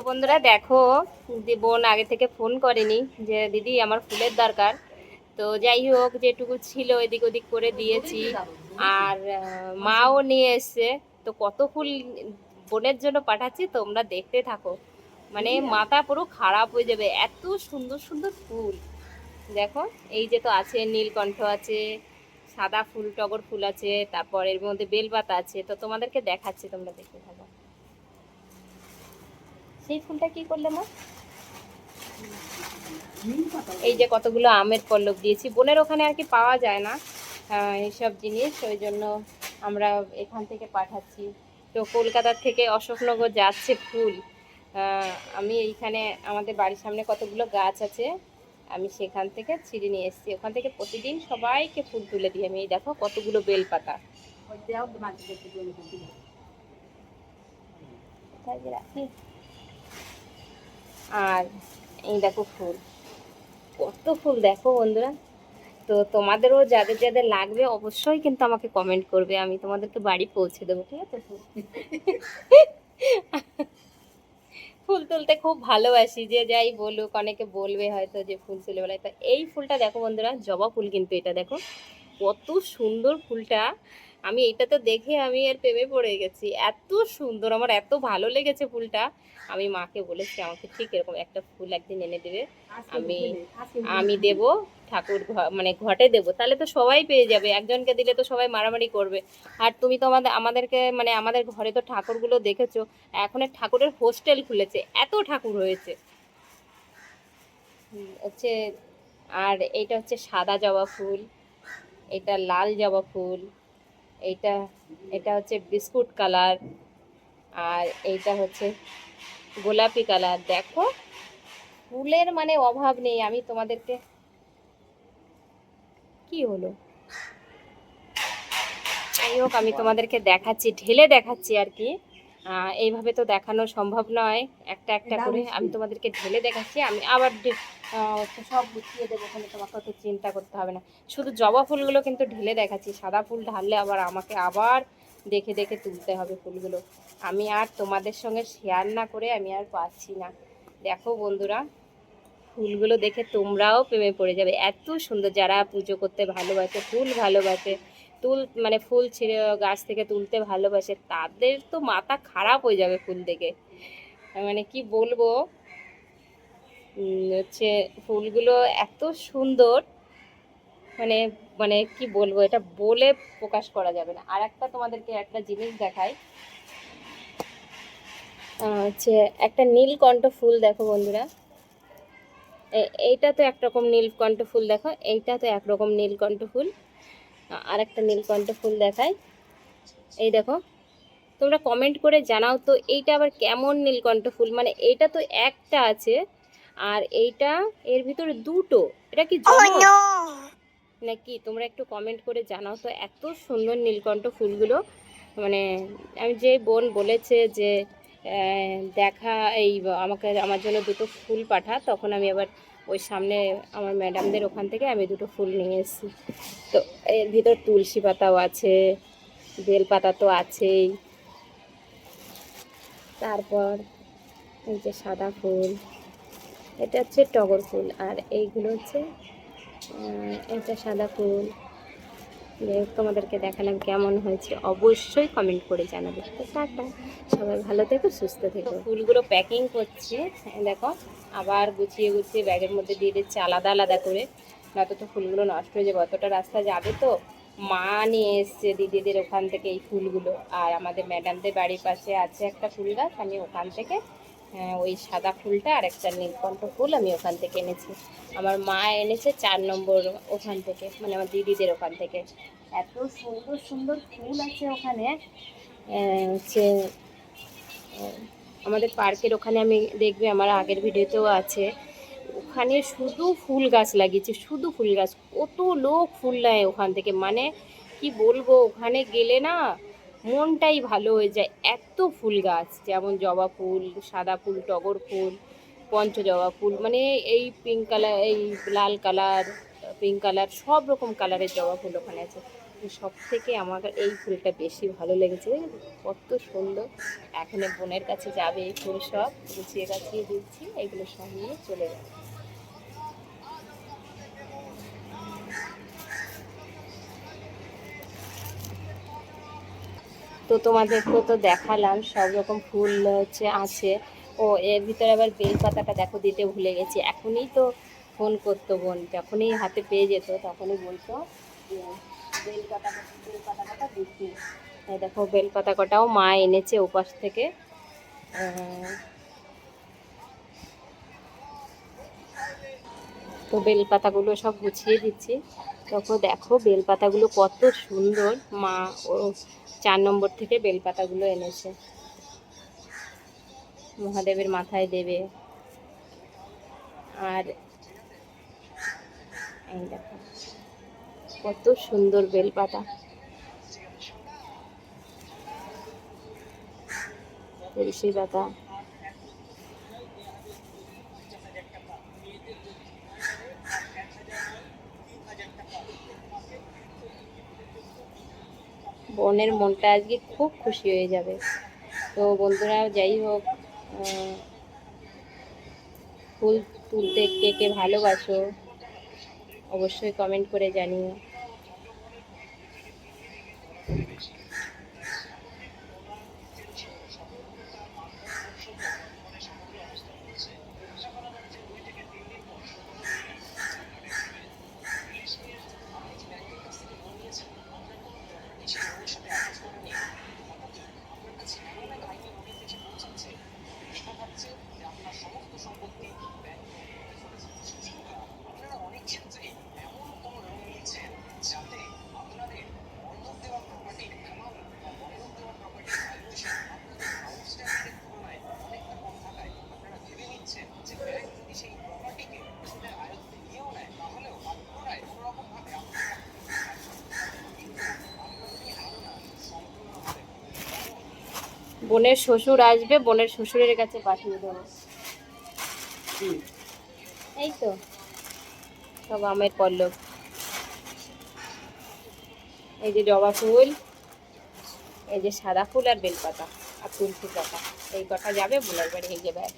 বন্ধুরা দেখো, বোন আগে থেকে ফোন করেনি যে দিদি আমার ফুলের দরকার। তো যাই হোক, যেটুকু ছিল এদিক ওদিক করে দিয়েছি। আর মাও নিয়ে এসছে। তো কত ফুল বোনের জন্য পাঠাচ্ছি, তোমরা দেখতে থাকো। মানে মাথা পুরো খারাপ হয়ে যাবে, এত সুন্দর সুন্দর ফুল। দেখো, এই যে তো আছে নীলকণ্ঠ আছে, সাদা ফুল টগর ফুল আছে, তারপর এর মধ্যে বেলপাতা আছে। তো তোমাদেরকে দেখাচ্ছি, তোমরা দেখতে থাকো। সেই ফুলটা কি করলে মা? এই যে কতগুলো আমের পল্লব দিয়েছি, বোনের ওখানে আর কি পাওয়া যায় না এইসব জিনিস, ওই জন্য আমরা এখান থেকে পাঠাচ্ছি। তো কলকাতার থেকে অশোকনগর যাচ্ছে ফুল। আমি এইখানে আমাদের বাড়ির সামনে কতগুলো গাছ আছে, আমি সেখান থেকে ছিঁড়ে নিয়ে এসেছি। ওখান থেকে প্রতিদিন সবাইকে ফুল তুলে দিই আমি। এই দেখো কতগুলো বেলপাতা। রাখি। আর এই দেখো ফুল, কত ফুল দেখো বন্ধুরা। তো তোমাদেরও যাদের যাদের লাগবে অবশ্যই কিন্তু আমাকে কমেন্ট করবে, আমি তোমাদেরকে বাড়ি পৌঁছে দেবো, ঠিক আছে? ফুল তুলতে খুব ভালোবাসি, যে যাই বলুক, অনেকে বলবে হয়তো যে ফুল তুলে বেড়ায়। তো এই ফুলটা দেখো বন্ধুরা, জবা ফুল, কিন্তু এটা দেখো কত সুন্দর ফুলটা। আমি এটা তো দেখে আমি এর প্রেমে পড়ে গেছি, এত সুন্দর, আমার এত ভালো লেগেছে ফুলটা। আমি মাকে বলেছি আমাকে ঠিক এরকম একটা ফুল একদিন এনে দেবে, আমি আমি দেবো ঠাকুর মানে ঘটে দেবো, তাহলে তো সবাই পেয়ে যাবে। একজনকে দিলে তো সবাই মারামারি করবে। আর তুমি তো আমাদেরকে মানে আমাদের ঘরে তো ঠাকুরগুলো দেখেছো, এখন ঠাকুরের হোস্টেল খুলেছে, এত ঠাকুর হয়েছে হচ্ছে। আর এইটা হচ্ছে সাদা জবা ফুল, এটা লাল জবা ফুল, এইটা এটা হচ্ছে বিস্কুট কালার, আর এইটা হচ্ছে গোলাপি কালার। দেখো ফুলের মানে অভাব নেই। আমি তোমাদেরকে কি হলো, যাই হোক আমি তোমাদেরকে দেখাচ্ছি, ঢেলে দেখাচ্ছি আর কি। এইভাবে তো দেখানো সম্ভব নয়, একটা একটা করে আমি তোমাদেরকে ঢেলে দেখাচ্ছি। আমি আবার সব গুছিয়ে দেবো, ওখানে তোমাকে অত চিন্তা করতে হবে না। শুধু জবা ফুলগুলো কিন্তু ঢেলে দেখাচ্ছি, সাদা ফুল ঢাললে আবার আমাকে আবার দেখে দেখে তুলতে হবে ফুলগুলো। আমি আর তোমাদের সঙ্গে শেয়ার না করে আমি আর পাচ্ছি না। দেখো বন্ধুরা, ফুলগুলো দেখে তোমরাও প্রেমে পড়ে যাবে, এত সুন্দর। যারা পুজো করতে ভালোবাসে, ফুল ভালোবাসে, মানে ফুল ছিঁড়ে গাছ থেকে তুলতে ভালোবাসে, তাদের তো মাথা খারাপ হয়ে যাবে ফুল দেখে। মানে কি বলবো, হচ্ছে ফুলগুলো এত সুন্দর, মানে মানে কি বলবো, এটা বলে প্রকাশ করা যাবে না। আর একটা তোমাদেরকে একটা জিনিস দেখাই, হচ্ছে একটা নীলকণ্ঠ ফুল। দেখো বন্ধুরা, এইটা তো একরকম নীলকণ্ঠ ফুল, দেখো এইটা তো একরকম নীলকণ্ঠ ফুল। আর একটা নীলকণ্ঠ ফুল দেখাই, এই দেখো। তোমরা কমেন্ট করে জানাও তো এইটা আবার কেমন নীলকণ্ঠ ফুল। মানে এইটা তো একটা আছে, আর এইটা এর ভিতরে দুটো, এটা কি জমজ নাকি? তোমরা একটু কমেন্ট করে জানাও তো, এত সুন্দর নীলকণ্ঠ ফুলগুলো। মানে আমি যে বোন বলেছে যে দেখা এই আমাকে আমার জন্য দুটো ফুল পাঠা, তখন আমি আবার ওই সামনে আমার ম্যাডামদের ওখান থেকে আমি দুটো ফুল নিয়ে এসেছি। তো এর ভিতর তুলসী পাতাও আছে, বেলপাতা তো আছেই, তারপর এই যে সাদা ফুল, এটা হচ্ছে টগর ফুল, আর এইগুলো হচ্ছে এটা সাদা ফুল। তোমাদেরকে দেখালাম, কেমন হয়েছে অবশ্যই কমেন্ট করে জানাবে। তো টাটা, সবাই ভালো থেকো, সুস্থ থেকো। ফুলগুলো প্যাকিং করছে, দেখো আবার গুছিয়ে গুছিয়ে ব্যাগের মধ্যে দিয়ে দিচ্ছে আলাদা আলাদা করে, নয়তো তো ফুলগুলো নষ্ট হয়ে যাবে। অতটা রাস্তা যাবে তো, মা নিয়ে এসছে দিদিদের ওখান থেকে এই ফুলগুলো। আর আমাদের ম্যাডামদের বাড়ির পাশে আছে একটা ফুল গাছ, আমি ওখান থেকে ওই সাদা ফুলটা আর একটা নীলকণ্ঠ ফুল আমি ওখান থেকে এনেছি। আমার মা এনেছে 4 নম্বর ওখান থেকে, মানে আমার দিদিদের ওখান থেকে। এত সুন্দর সুন্দর ফুল আছে ওখানে। হচ্ছে আমাদের পার্কের ওখানে, আমি দেখবে আমার আগের ভিডিওতেও আছে, ওখানে শুধু ফুল গাছ লাগিয়েছে, শুধু ফুল গাছ। কত লোক ফুল নেয় ওখান থেকে, মানে কি বলবো, ওখানে গেলে না মনটাই ভালো হয়ে যায়। এত ফুল গাছ, যেমন জবা ফুল, সাদা ফুল, টগর ফুল, পঞ্চজবা ফুল, মানে এই পিঙ্ক কালার, এই লাল কালার, পিঙ্ক কালার, সব রকম কালারের জবা ফুল ওখানে আছে। সব থেকে আমার এই ফুলটা বেশি ভালো লেগেছে, কত সুন্দর। এখন বোনের কাছে যাবে এই ফুল সব গুছিয়ে গাছিয়ে দিচ্ছি, এগুলো সব নিয়ে চলে যাবে। তো তোমাদেরকেও তো দেখালাম সব রকম ফুল হচ্ছে আছে। ও এর ভিতরে আবার বেল পাতাটা দেখো দিতে ভুলে গেছি, এখনই তো ফোন করতো বোন, যখনই হাতে পেয়ে যেত তখনই বলতো যে বেল পাতা কটা দিচ্ছি। এই দেখো বেল পাতা কটাও মা এনেছে ওপাশ থেকে। তো বেল পাতাগুলো সব গুছিয়ে দিচ্ছি। তখন দেখো বেল পাতাগুলো কত সুন্দর, মা ও 4 নম্বর থেকে বেল পাতাগুলো এনেছে, মহাদেবের মাথায় দেবে। আর এই দেখো কত সুন্দর বেলপাতা, তুলসী পাতা। বোনের মনটা আজকে খুব খুশি হয়ে যাবে। তো বন্ধুরা যাই হোক, ফুল তুলতে কে কে ভালোবাসো অবশ্যই কমেন্ট করে জানিও। বোনের শ্বশুর আসবে, বোনের শ্বশুরের কাছে পাঠিয়ে দেবো। এই তো সব আমের পল্লব, এই যে জবা ফুল, এই যে সাদা ফুল আর বেলপাতা আর তুলসী পাতা, এই কটা যাবে বোনের বাড়ি, এই যে ব্যাগ।